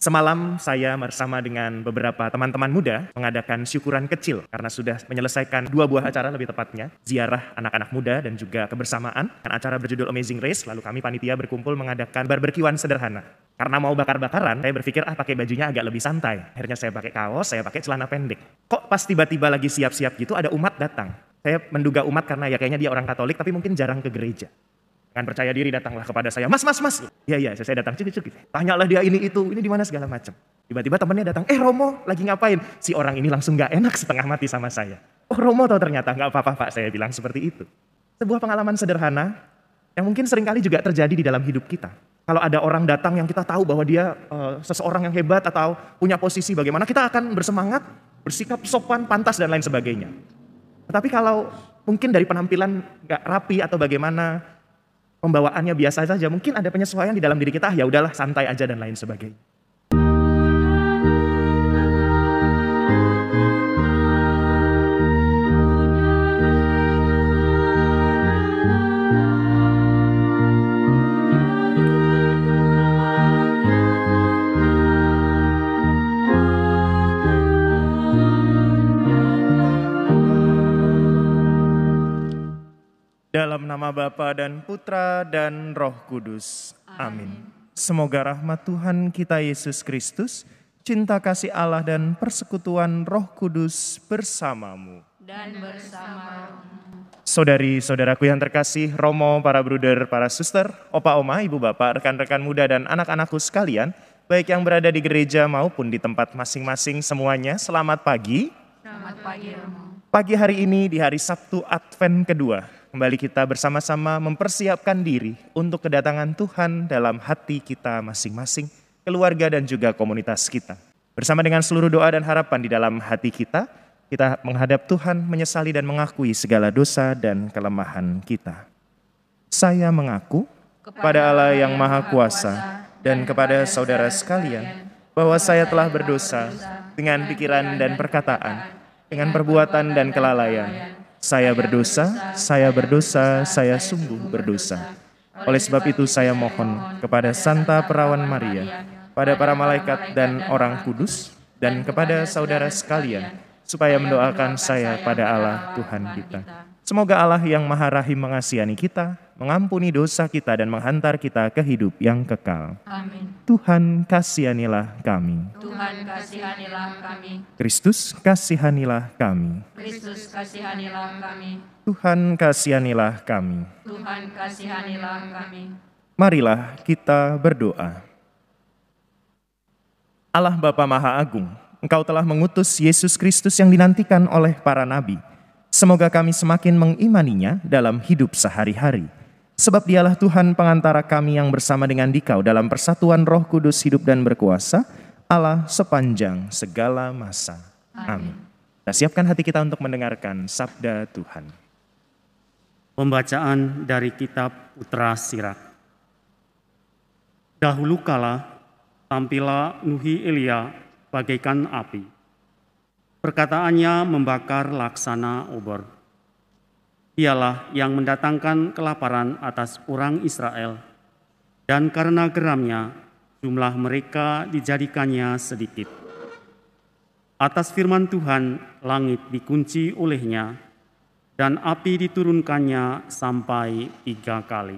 Semalam saya bersama dengan beberapa teman-teman muda mengadakan syukuran kecil karena sudah menyelesaikan 2 buah acara, lebih tepatnya ziarah anak-anak muda dan juga kebersamaan. Dan acara berjudul Amazing Race, lalu kami panitia berkumpul mengadakan barbekyuan sederhana. Karena mau bakar-bakaran, saya berpikir pakai bajunya agak lebih santai. Akhirnya saya pakai kaos, saya pakai celana pendek. Kok pas tiba-tiba lagi siap-siap gitu ada umat datang. Saya menduga umat karena ya kayaknya dia orang Katolik tapi mungkin jarang ke gereja. Dengan percaya diri datanglah kepada saya, mas. Iya, saya datang, cuk. Tanyalah dia ini di mana segala macam. Tiba-tiba temannya datang, Romo, lagi ngapain? Si orang ini langsung gak enak, setengah mati sama saya. Oh Romo tau ternyata, gak apa-apa Pak, saya bilang seperti itu. Sebuah pengalaman sederhana, yang mungkin seringkali juga terjadi di dalam hidup kita. Kalau ada orang datang yang kita tahu bahwa dia seseorang yang hebat atau punya posisi bagaimana, kita akan bersemangat, bersikap sopan, pantas, dan lain sebagainya. Tetapi kalau mungkin dari penampilan gak rapi atau bagaimana, pembawaannya biasa saja, mungkin ada penyesuaian di dalam diri kita, ya udahlah santai aja dan lain sebagainya. Dalam nama Bapa dan Putra dan Roh Kudus. Amin. Semoga rahmat Tuhan kita Yesus Kristus, cinta kasih Allah dan persekutuan Roh Kudus bersamamu. Dan bersama rohmu. Saudari-saudaraku yang terkasih, Romo, para bruder, para suster, opa, oma, ibu, bapak, rekan-rekan muda dan anak-anakku sekalian, baik yang berada di gereja maupun di tempat masing-masing semuanya, selamat pagi. Selamat pagi, Romo. Pagi hari ini di hari Sabtu Advent kedua, kembali kita bersama-sama mempersiapkan diri untuk kedatangan Tuhan dalam hati kita masing-masing, keluarga dan juga komunitas kita. Bersama dengan seluruh doa dan harapan di dalam hati kita menghadap Tuhan, menyesali dan mengakui segala dosa dan kelemahan kita. Saya mengaku kepada Allah yang Maha Kuasa dan kepada saudara sekalian bahwa saya telah berdosa dengan pikiran dan perkataan, dengan perbuatan dan kelalaian. Saya berdosa, saya sungguh berdosa. Oleh sebab itu saya mohon kepada Santa Perawan Maria, pada para malaikat dan orang kudus, dan kepada saudara sekalian, supaya mendoakan saya pada Allah Tuhan kita. Semoga Allah yang Maha Rahim mengasihani kita, mengampuni dosa kita dan menghantar kita ke hidup yang kekal. Amin. Tuhan kasihanilah kami. Tuhan kasihanilah kami. Kristus kasihanilah kami. Kristus kasihanilah kami. Tuhan kasihanilah kami. Tuhan kasihanilah kami. Marilah kita berdoa. Allah Bapa Maha Agung, Engkau telah mengutus Yesus Kristus yang dinantikan oleh para nabi. Semoga kami semakin mengimaninya dalam hidup sehari-hari. Sebab dialah Tuhan pengantara kami yang bersama dengan Dikau dalam persatuan Roh Kudus hidup dan berkuasa, Allah sepanjang segala masa. Amin. Kita siapkan hati kita untuk mendengarkan sabda Tuhan. Pembacaan dari kitab Putra Sirak. Dahulu kala tampillah Nuhi Elia bagaikan api. Perkataannya membakar laksana obor. Dialah yang mendatangkan kelaparan atas orang Israel, dan karena geramnya jumlah mereka dijadikannya sedikit. Atas firman Tuhan langit dikunci olehnya, dan api diturunkannya sampai 3 kali.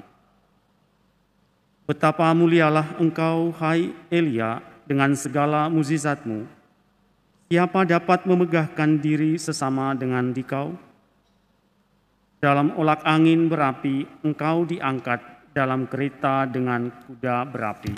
Betapa mulialah engkau, hai Elia, dengan segala mukjizatmu. Siapa dapat memegahkan diri sesama dengan Dikau? Dalam olak angin berapi, engkau diangkat dalam kereta dengan kuda berapi.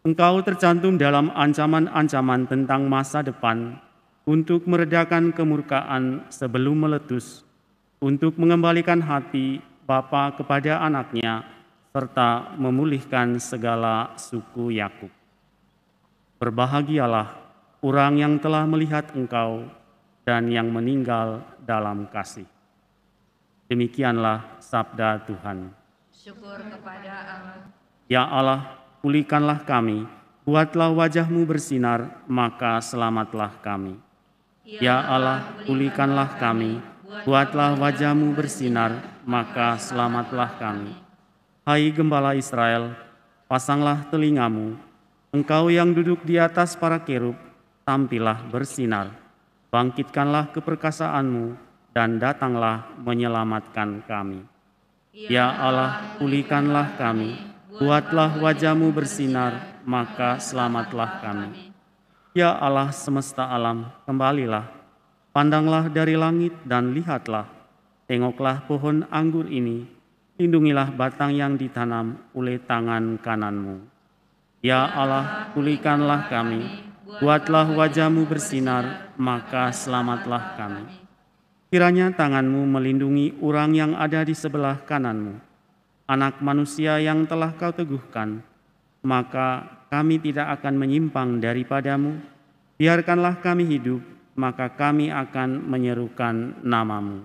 Engkau tercantum dalam ancaman-ancaman tentang masa depan untuk meredakan kemurkaan sebelum meletus, untuk mengembalikan hati bapa kepada anaknya, serta memulihkan segala suku Yakub. Berbahagialah orang yang telah melihat engkau dan yang meninggal dalam kasih. Demikianlah sabda Tuhan. Syukur kepada Allah. Ya Allah, pulihkanlah kami, buatlah wajah-Mu bersinar, maka selamatlah kami. Ya Allah, pulihkanlah kami, buatlah wajah-Mu bersinar, maka selamatlah kami. Hai Gembala Israel, pasanglah telingamu, Engkau yang duduk di atas para kerub, tampillah bersinar. Bangkitkanlah keperkasaanmu dan datanglah menyelamatkan kami. Ya Allah, pulihkanlah kami, buatlah wajah-Mu bersinar, maka selamatlah kami. Ya Allah semesta alam, kembalilah, pandanglah dari langit dan lihatlah, tengoklah pohon anggur ini, lindungilah batang yang ditanam oleh tangan kanan-Mu. Ya Allah, pulihkanlah kami, buatlah wajah-Mu bersinar, maka selamatlah kami. Kiranya tangan-Mu melindungi orang yang ada di sebelah kanan-Mu, anak manusia yang telah Kau teguhkan, maka kami tidak akan menyimpang daripada-Mu. Biarkanlah kami hidup, maka kami akan menyerukan nama-Mu.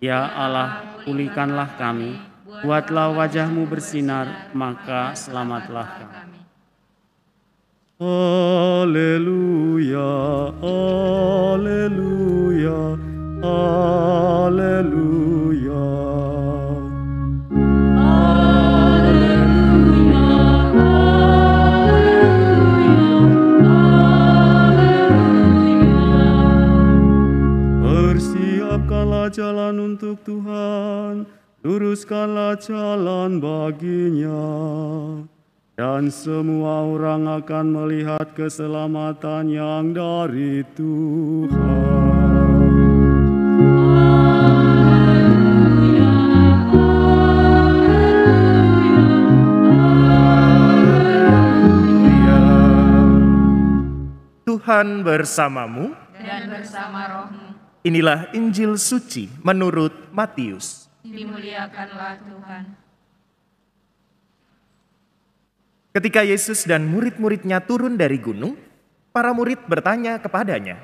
Ya Allah, pulihkanlah kami, buatlah wajah-Mu bersinar, maka selamatlah kami. Haleluya, haleluya, haleluya. Persiapkanlah jalan untuk Tuhan, luruskanlah jalan baginya. Dan semua orang akan melihat keselamatan yang dari Tuhan. Tuhan bersamamu. Dan bersama rohmu. Inilah Injil suci menurut Matius. Dimuliakanlah Tuhan. Ketika Yesus dan murid-muridnya turun dari gunung, para murid bertanya kepadanya,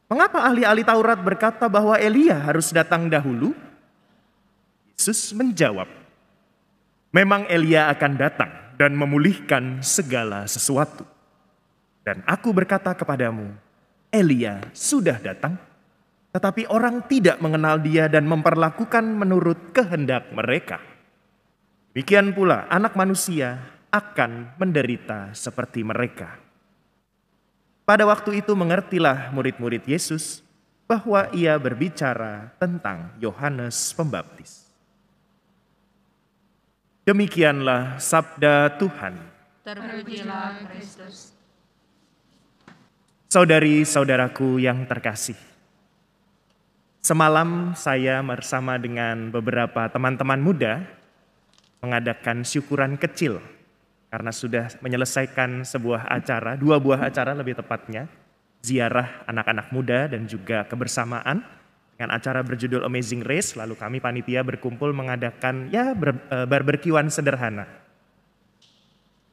"Mengapa ahli-ahli Taurat berkata bahwa Elia harus datang dahulu?" Yesus menjawab, "Memang Elia akan datang dan memulihkan segala sesuatu. Dan aku berkata kepadamu, Elia sudah datang, tetapi orang tidak mengenal dia dan memperlakukan menurut kehendak mereka. Demikian pula Anak Manusia akan menderita seperti mereka." Pada waktu itu mengertilah murid-murid Yesus bahwa ia berbicara tentang Yohanes Pembaptis. Demikianlah sabda Tuhan. Terpujilah Kristus. Saudari-saudaraku yang terkasih, semalam saya bersama dengan beberapa teman-teman muda mengadakan syukuran kecil karena sudah menyelesaikan sebuah acara, 2 buah acara lebih tepatnya, ziarah anak-anak muda dan juga kebersamaan dengan acara berjudul Amazing Race. Lalu kami panitia berkumpul mengadakan barbekyuan sederhana.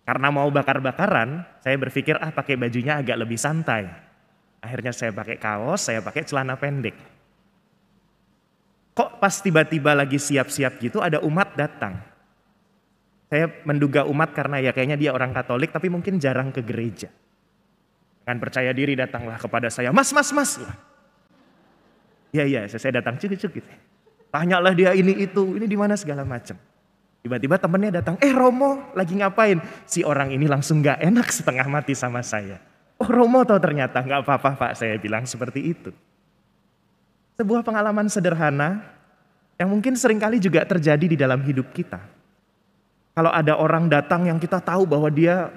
Karena mau bakar-bakaran, saya berpikir pakai bajunya agak lebih santai. Akhirnya saya pakai kaos, saya pakai celana pendek. Kok pas tiba-tiba lagi siap-siap gitu ada umat datang. Saya menduga umat karena ya kayaknya dia orang Katolik tapi mungkin jarang ke gereja. Dengan percaya diri datanglah kepada saya, "Mas. Iya, saya datang cuk gitu. Tanyalah dia ini di mana segala macam. Tiba-tiba temennya datang, "Romo lagi ngapain?" Si orang ini langsung gak enak, setengah mati sama saya. "Oh Romo toh ternyata." "Gak apa-apa Pak," saya bilang seperti itu. Sebuah pengalaman sederhana yang mungkin seringkali juga terjadi di dalam hidup kita. Kalau ada orang datang yang kita tahu bahwa dia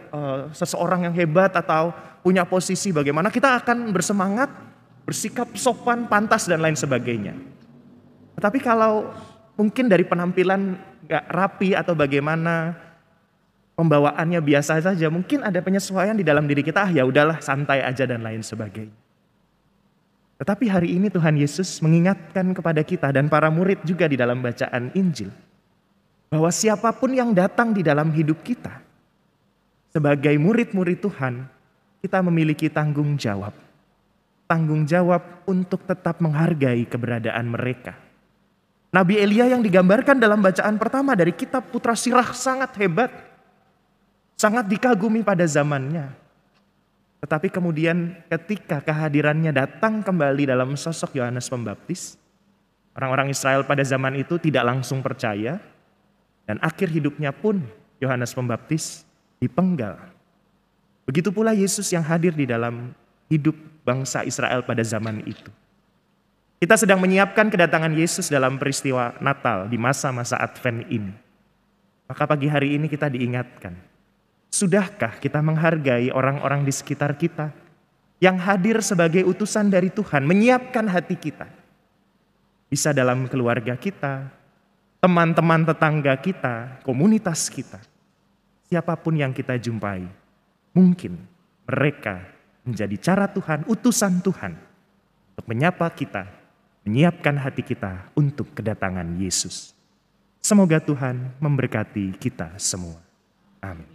seseorang yang hebat atau punya posisi bagaimana, kita akan bersemangat, bersikap sopan, pantas dan lain sebagainya. Tetapi kalau mungkin dari penampilan gak rapi atau bagaimana, pembawaannya biasa saja, mungkin ada penyesuaian di dalam diri kita, ya udahlah santai aja dan lain sebagainya. Tetapi hari ini Tuhan Yesus mengingatkan kepada kita dan para murid juga di dalam bacaan Injil, bahwa siapapun yang datang di dalam hidup kita, sebagai murid-murid Tuhan, kita memiliki tanggung jawab. Tanggung jawab untuk tetap menghargai keberadaan mereka. Nabi Elia yang digambarkan dalam bacaan pertama dari kitab Putra Sirah sangat hebat. Sangat dikagumi pada zamannya. Tetapi kemudian ketika kehadirannya datang kembali dalam sosok Yohanes Pembaptis, orang-orang Israel pada zaman itu tidak langsung percaya. Dan akhir hidupnya pun Yohanes Pembaptis dipenggal Begitu pula Yesus yang hadir di dalam hidup bangsa Israel pada zaman itu. Kita sedang menyiapkan kedatangan Yesus dalam peristiwa Natal di masa-masa Advent ini. Maka pagi hari ini kita diingatkan, sudahkah kita menghargai orang-orang di sekitar kita yang hadir sebagai utusan dari Tuhan, menyiapkan hati kita. Bisa dalam keluarga kita, teman-teman tetangga kita, komunitas kita. Siapapun yang kita jumpai, mungkin mereka menjadi cara Tuhan, utusan Tuhan untuk menyapa kita, menyiapkan hati kita untuk kedatangan Yesus. Semoga Tuhan memberkati kita semua. Amin.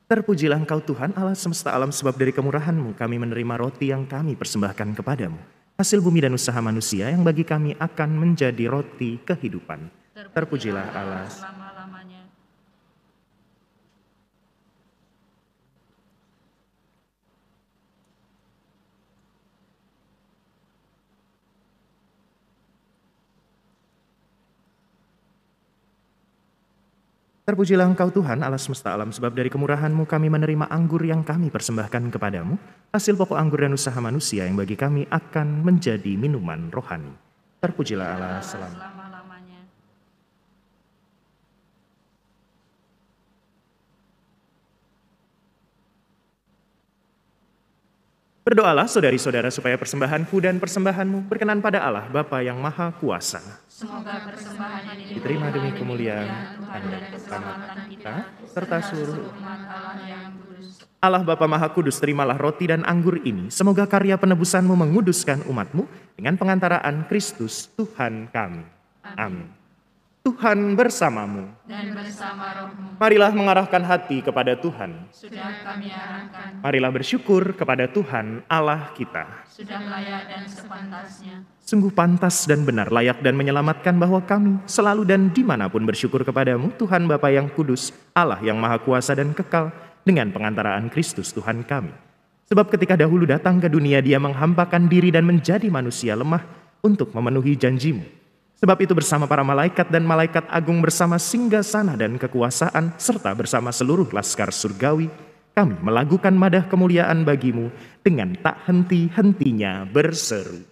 Terpujilah Engkau Tuhan Allah semesta alam, sebab dari kemurahan-Mu kami menerima roti yang kami persembahkan kepadamu. Hasil bumi dan usaha manusia yang bagi kami akan menjadi roti kehidupan. Terpujilah Allah selama-lamanya. Terpujilah Engkau Tuhan Allah semesta alam, sebab dari kemurahan-Mu kami menerima anggur yang kami persembahkan kepadamu, hasil pokok anggur dan usaha manusia yang bagi kami akan menjadi minuman rohani. Terpujilah Allah selama-lamanya. Berdoalah saudari-saudara supaya persembahanku dan persembahanmu berkenan pada Allah Bapa yang Maha Kuasa. Semoga persembahan ini Diterima demi kemuliaan Tuhan dan dan keselamatan keselamatan kita, kita, serta seluruh umat Allah yang kudus. Allah Bapa Maha Kudus, terimalah roti dan anggur ini. Semoga karya penebusan-Mu menguduskan umat-Mu dengan pengantaraan Kristus Tuhan kami. Amin. Tuhan bersamamu. Dan bersama rohmu, Marilah mengarahkan hati kepada Tuhan. sudah kami arahkan, Marilah bersyukur kepada Tuhan Allah kita. sudah layak dan sepantasnya. Sungguh pantas dan benar, layak dan menyelamatkan bahwa kami selalu dan dimanapun bersyukur kepadamu, Tuhan Bapa yang kudus, Allah yang maha kuasa dan kekal, dengan pengantaraan Kristus Tuhan kami. Sebab ketika dahulu datang ke dunia, Dia menghampakan diri dan menjadi manusia lemah untuk memenuhi janji-Mu. Sebab itu bersama para malaikat dan malaikat agung, bersama singgasana dan kekuasaan, serta bersama seluruh laskar surgawi, kami melakukan madah kemuliaan bagi-Mu dengan tak henti-hentinya berseru.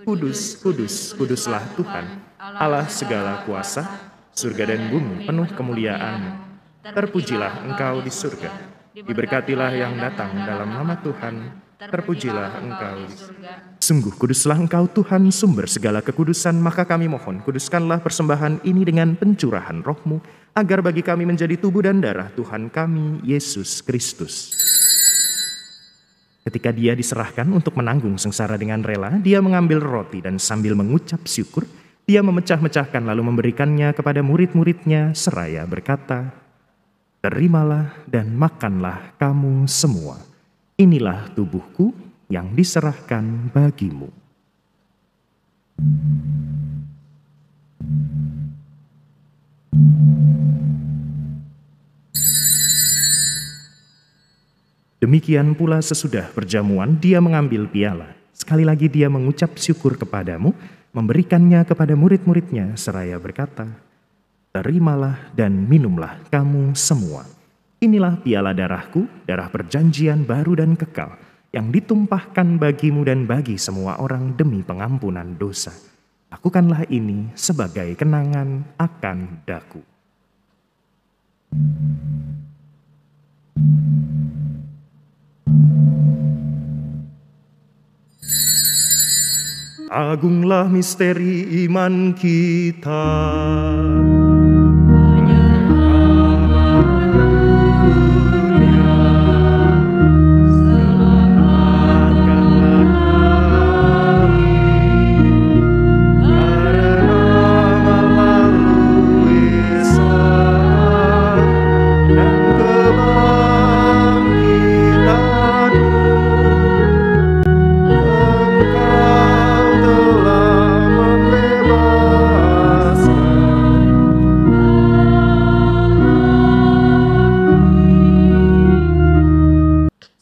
Kudus, kudus, kuduslah Tuhan, Allah segala kuasa, surga dan bumi penuh kemuliaan-Mu. Terpujilah Engkau di surga, diberkatilah yang datang dalam nama Tuhan, terpujilah Engkau di surga. Sungguh kuduslah Engkau Tuhan, sumber segala kekudusan, maka kami mohon kuduskanlah persembahan ini dengan pencurahan roh-Mu, agar bagi kami menjadi tubuh dan darah Tuhan kami, Yesus Kristus. Ketika Dia diserahkan untuk menanggung sengsara dengan rela, Dia mengambil roti dan sambil mengucap syukur, Dia memecah-mecahkan lalu memberikannya kepada murid-murid-Nya seraya berkata, "Terimalah dan makanlah kamu semua. Inilah tubuhku yang diserahkan bagimu." Demikian pula sesudah perjamuan, Dia mengambil piala. Sekali lagi Dia mengucap syukur kepadamu, memberikannya kepada murid-murid-Nya seraya berkata, "Terimalah dan minumlah kamu semua. Inilah piala darahku, darah perjanjian baru dan kekal, yang ditumpahkan bagimu dan bagi semua orang demi pengampunan dosa. Lakukanlah ini sebagai kenangan akan daku." Agunglah misteri iman kita.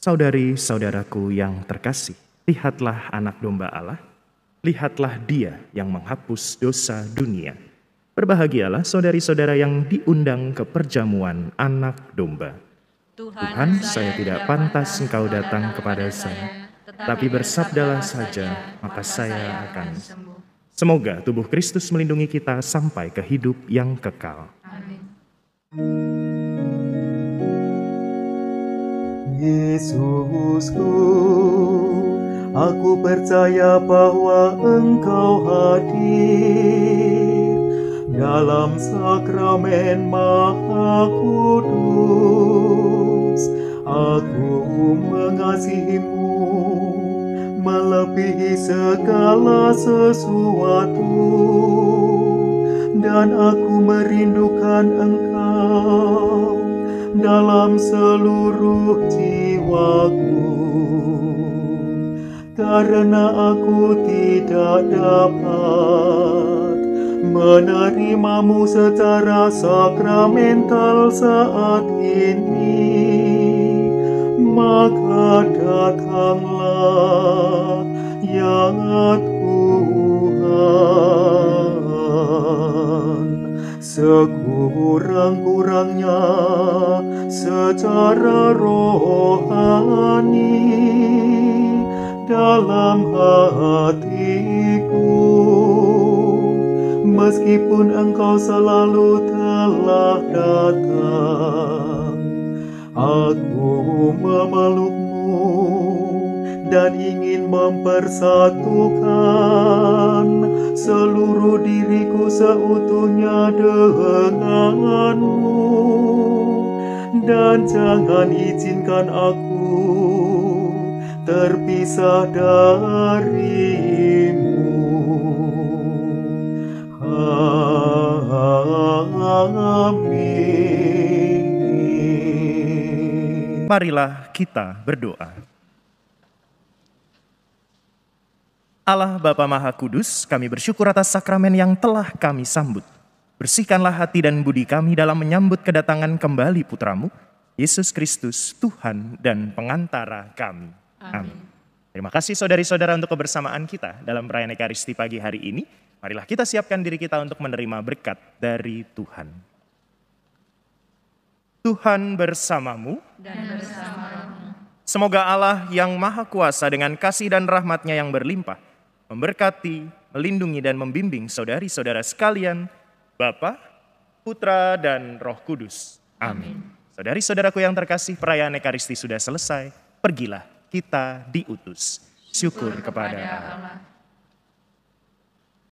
Saudari-saudaraku yang terkasih, lihatlah anak domba Allah, lihatlah Dia yang menghapus dosa dunia. Berbahagialah saudari-saudara yang diundang ke perjamuan anak domba. Tuhan, saya tidak pantas Engkau datang kepada saya, tapi bersabdalah saja, maka saya akan sembuh. Semoga tubuh Kristus melindungi kita sampai ke hidup yang kekal. Amin. Yesusku, aku percaya bahwa Engkau hadir dalam sakramen Maha Kudus. Aku mengasihimu melebihi segala sesuatu, dan aku merindukan Engkau dalam seluruh jiwaku, karena aku tidak dapat menerimamu secara sakramental saat ini. Maka datanglah ya Tuhan, sekurang-kurangnya secara rohani dalam hatiku, meskipun Engkau selalu telah datang. Aku memelukmu dan ingin mempersatukan seluruh diriku seutuhnya denganmu, dan jangan izinkan aku terpisah darimu. Amin. Marilah kita berdoa. Allah Bapa Maha Kudus, kami bersyukur atas sakramen yang telah kami sambut. Bersihkanlah hati dan budi kami dalam menyambut kedatangan kembali Putra-Mu, Yesus Kristus, Tuhan dan pengantara kami. Amin. Terima kasih saudari-saudara untuk kebersamaan kita dalam perayaan Ekaristi pagi hari ini. Marilah kita siapkan diri kita untuk menerima berkat dari Tuhan. Tuhan bersamamu. Dan bersama rohmu. Semoga Allah yang Maha Kuasa dengan kasih dan rahmat-Nya yang berlimpah memberkati, melindungi dan membimbing saudari-saudara sekalian, Bapa, Putra dan Roh Kudus. Amin. Saudari-saudaraku yang terkasih, perayaan Ekaristi sudah selesai. Pergilah, kita diutus. Syukur kepada Allah.